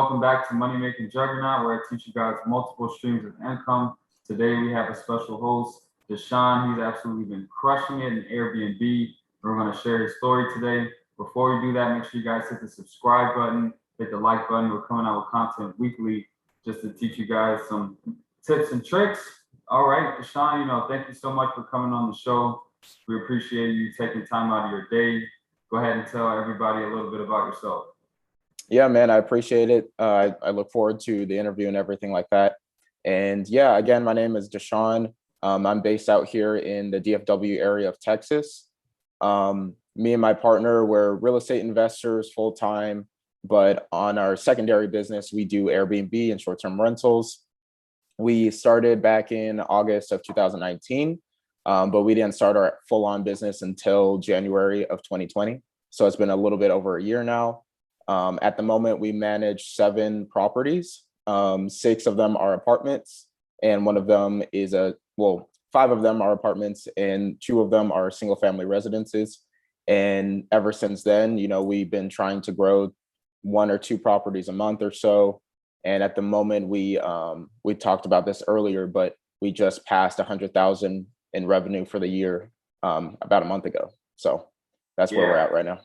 Welcome back to Money Making Juggernaut, where I teach you guys multiple streams of income. Today we have a special host, Shawn. He's absolutely been crushing it in Airbnb. We're going to share his story today. Before we do that, make sure you guys hit the subscribe button, hit the like button. We're coming out with content weekly just to teach you guys some tips and tricks. All right, Shawn, thank you so much for coming on the show. We appreciate you taking time out of your day. Go ahead and tell everybody a little bit about yourself. Yeah, man, I appreciate it. I look forward to the interview and everything like that. And yeah, again, my name is Shawn. I'm based out here in the DFW area of Texas. Me and my partner, we're real estate investors full time, but on our secondary business, we do Airbnb and short-term rentals. We started back in August of 2019, but we didn't start our full-on business until January of 2020. So it's been a little bit over a year now. At the moment, we manage 7 properties. 6 of them are apartments, and one of them is 5 of them are apartments, and 2 of them are single family residences. And ever since then, we've been trying to grow 1 or 2 properties a month or so. And at the moment, we talked about this earlier, but we just passed 100,000 in revenue for the year about a month ago. So that's where we're at right now.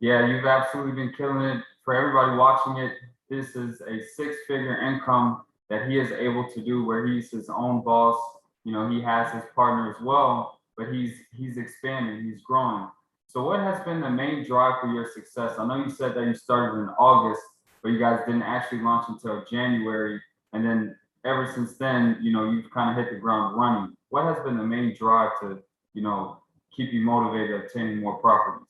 Yeah, you've absolutely been killing it. For everybody watching it, this is a 6-figure income that he is able to do where he's his own boss. He has his partner as well, but he's expanding, he's growing. So what has been the main drive for your success? I know you said that you started in August, but you guys didn't actually launch until January. And then ever since then, you've kind of hit the ground running. What has been the main drive to, keep you motivated obtaining more properties?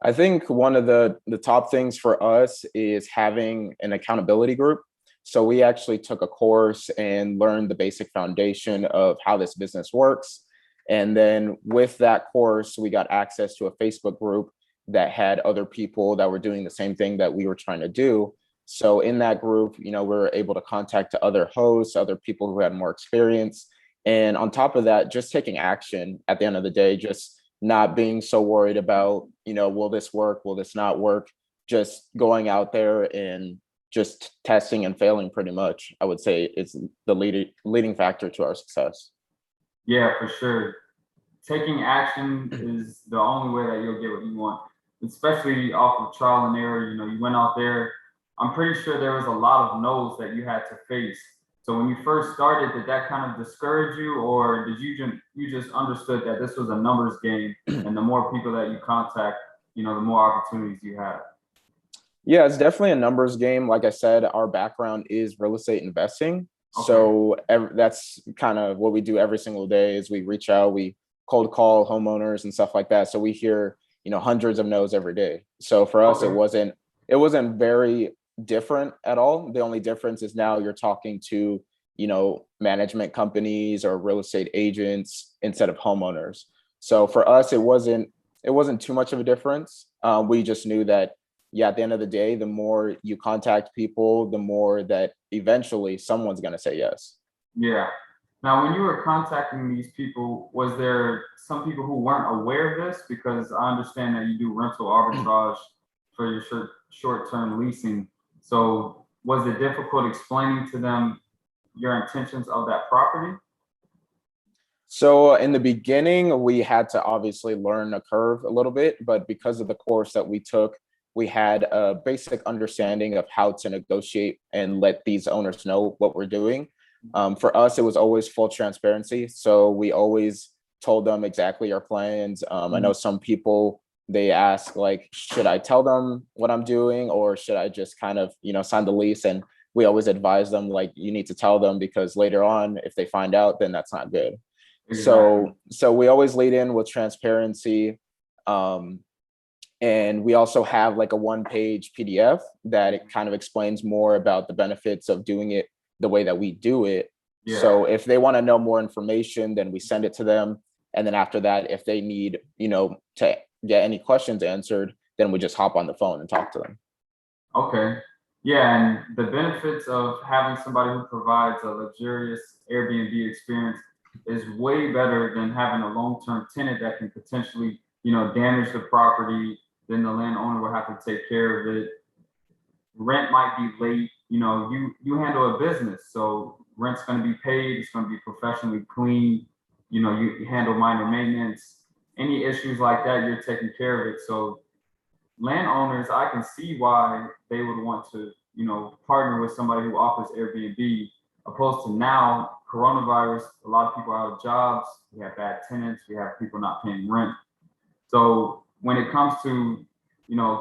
I think one of the top things for us is having an accountability group. So we actually took a course and learned the basic foundation of how this business works. And then with that course, we got access to a Facebook group that had other people that were doing the same thing that we were trying to do. So in that group, we were able to contact other hosts, other people who had more experience. And on top of that, just taking action at the end of the day, just not being so worried about, will this work? Will this not work? Just going out there and just testing and failing pretty much, I would say is the leading factor to our success. Yeah, for sure. Taking action is the only way that you'll get what you want, especially off of trial and error. You went out there. I'm pretty sure there was a lot of no's that you had to face. So when you first started, did that kind of discourage you, or did you just understood that this was a numbers game, and the more people that you contact, the more opportunities you have? Yeah, it's definitely a numbers game. Like I said, our background is real estate investing. Okay. So that's kind of what we do every single day is we reach out, we cold call homeowners and stuff like that. So we hear, hundreds of no's every day. So for us, it wasn't very different at all. The only difference is now you're talking to, management companies or real estate agents instead of homeowners. So for us, it wasn't too much of a difference. We just knew that, at the end of the day, the more you contact people, the more that eventually someone's going to say yes. Yeah. Now, when you were contacting these people, was there some people who weren't aware of this? Because I understand that you do rental arbitrage for your short-term leasing. So was it difficult explaining to them your intentions of that property? So in the beginning, we had to obviously learn a curve a little bit, but because of the course that we took, we had a basic understanding of how to negotiate and let these owners know what we're doing. For us, it was always full transparency. So we always told them exactly our plans. I know some people, they ask like, should I tell them what I'm doing or should I just kind of, sign the lease? And we always advise them like, you need to tell them because later on, if they find out, then that's not good. Exactly. So we always lead in with transparency. And we also have like a 1-page PDF that it kind of explains more about the benefits of doing it the way that we do it. Yeah. So if they want to know more information, then we send it to them. And then after that, if they need, to get any questions answered, then we just hop on the phone and talk to them. Okay. Yeah, and the benefits of having somebody who provides a luxurious Airbnb experience is way better than having a long-term tenant that can potentially, damage the property. Then the landowner will have to take care of it. rent might be late, you handle a business, so rent's going to be paid. It's going to be professionally clean. You handle minor maintenance. Any issues like that, you're taking care of it. So landowners, I can see why they would want to, partner with somebody who offers Airbnb, opposed to now coronavirus. A lot of people are out of jobs. We have bad tenants. We have people not paying rent. So when it comes to,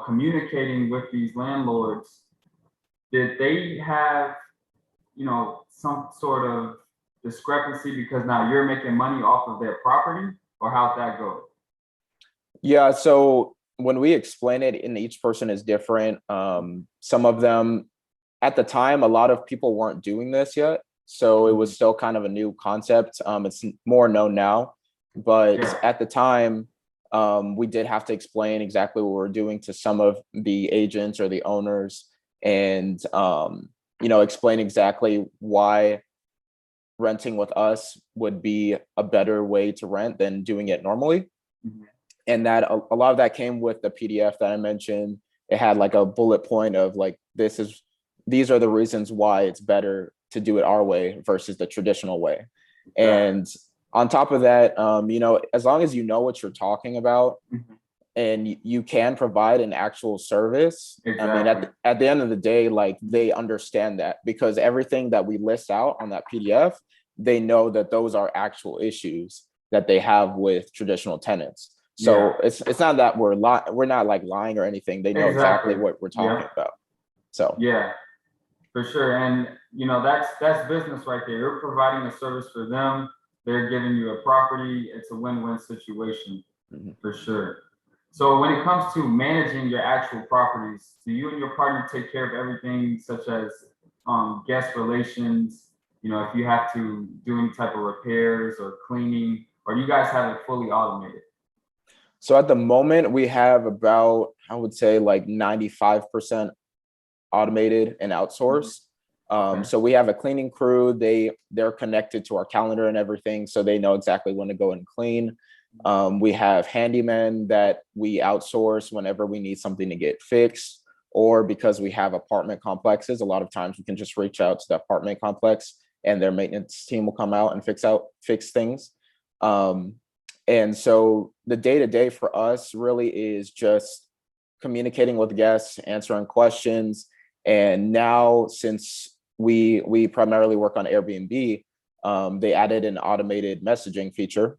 communicating with these landlords, did they have, some sort of discrepancy because now you're making money off of their property, or how'd that go? Yeah, so when we explain it, and each person is different. Some of them, at the time, a lot of people weren't doing this yet, so it was still kind of a new concept. It's more known now, but Yeah. at the time, we did have to explain exactly what we're doing to some of the agents or the owners, and explain exactly why renting with us would be a better way to rent than doing it normally. Mhm. And that a lot of that came with the PDF that I mentioned. It had like a bullet point of like, these are the reasons why it's better to do it our way versus the traditional way. And on top of that, as long as you know what you're talking about, Mhm. and you can provide an actual service. I mean, Exactly. at the end of the day, like, they understand that, because everything that we list out on that PDF, they know that those are actual issues that they have with traditional tenants. So Yeah. it's not that we're not like lying or anything. They know exactly Exactly. what we're talking Yeah. about. So Yeah. For sure. And that's business right there. You're providing a service for them. They're giving you a property. It's a win-win situation mhm. for sure. So when it comes to managing your actual properties, do you and your partner take care of everything such as guest relations? If you have to do any type of repairs or cleaning, or you guys have it fully automated? So at the moment, we have about, I would say, like 95% automated and Mhm. outsourced. Okay. So we have a cleaning crew. They're connected to our calendar and everything, so they know exactly when to go and clean. We have handymen that we outsource whenever we need something to get fixed, or because we have apartment complexes. A lot of times we can just reach out to the apartment complex, and their maintenance team will come out and fix things. Um, and so the day to day for us really is just communicating with guests, answering questions. And now, since we primarily work on Airbnb, they added an automated messaging feature,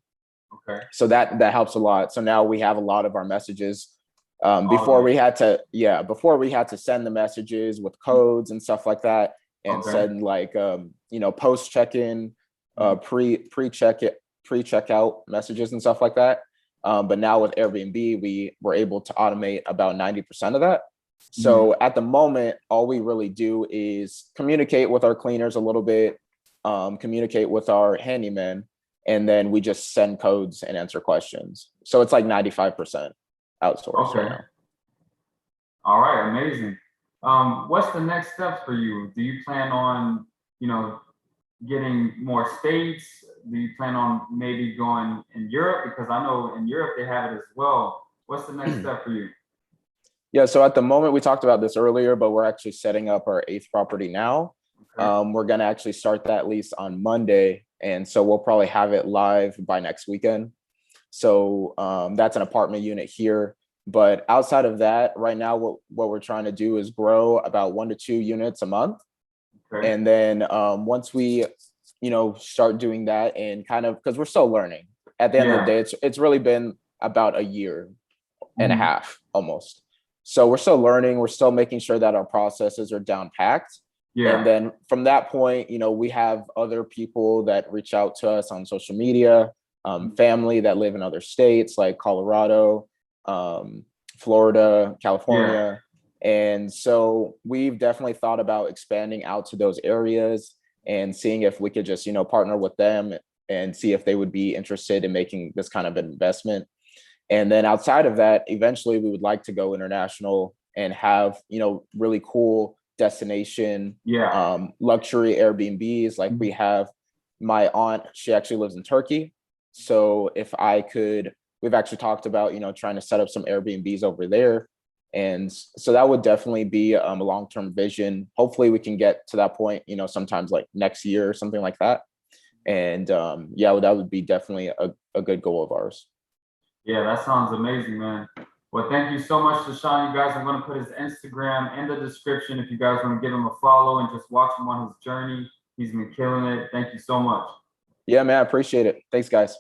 Okay. so that helps a lot. So now we have a lot of our messages. Before Automated. before we had to send the messages with codes and stuff like that, and Okay. send like post check-in, Mhm. pre-checkout messages and stuff like that. But now with Airbnb, we were able to automate about 90% of that. Mhm. So at the moment, all we really do is communicate with our cleaners a little bit, communicate with our handyman, and then we just send codes and answer questions. So it's like 95% outsourced right Okay. now. All right, amazing. What's the next steps for you? Do you plan on, you know, getting more states? Do you plan on maybe going in Europe? Because I know in Europe they have it as well. What's the next step for you? Yeah, so at the moment, we talked about this earlier, but we're actually setting up our eighth property now. Okay. We're going to actually start that lease on Monday. And so we'll probably have it live by next weekend. So that's an apartment unit here. But outside of that, right now, what we're trying to do is grow about 1 to 2 units a month. Okay. And then once we, start doing that, and kind of, because we're still learning. At the end of the Yeah. day, it's really been about a year and a Mhm. half almost. So we're still learning. We're still making sure that our processes are down packed. And Yeah. then from that point, we have other people that reach out to us on social media, Mhm. family that live in other states like Colorado, um, Florida, Yeah. California. And so we've definitely thought about expanding out to those areas and seeing if we could just, partner with them and see if they would be interested in making this kind of investment. And then outside of that, eventually we would like to go international and have, really cool destination, Yeah. luxury Airbnbs. Like, we Mhm. have my aunt, she actually lives in Turkey. So if I could, we've actually talked about, trying to set up some Airbnbs over there. And so that would definitely be a long-term vision. Hopefully we can get to that point, you know, sometimes like next year or something like that. And yeah, that would be definitely a good goal of ours. Yeah, that sounds amazing, man. Well, thank you so much to Shawn. You guys, I'm going to put his Instagram in the description if you guys want to give him a follow and just watch him on his journey. He's been killing it. Thank you so much. Yeah, man, I appreciate it. Thanks, guys.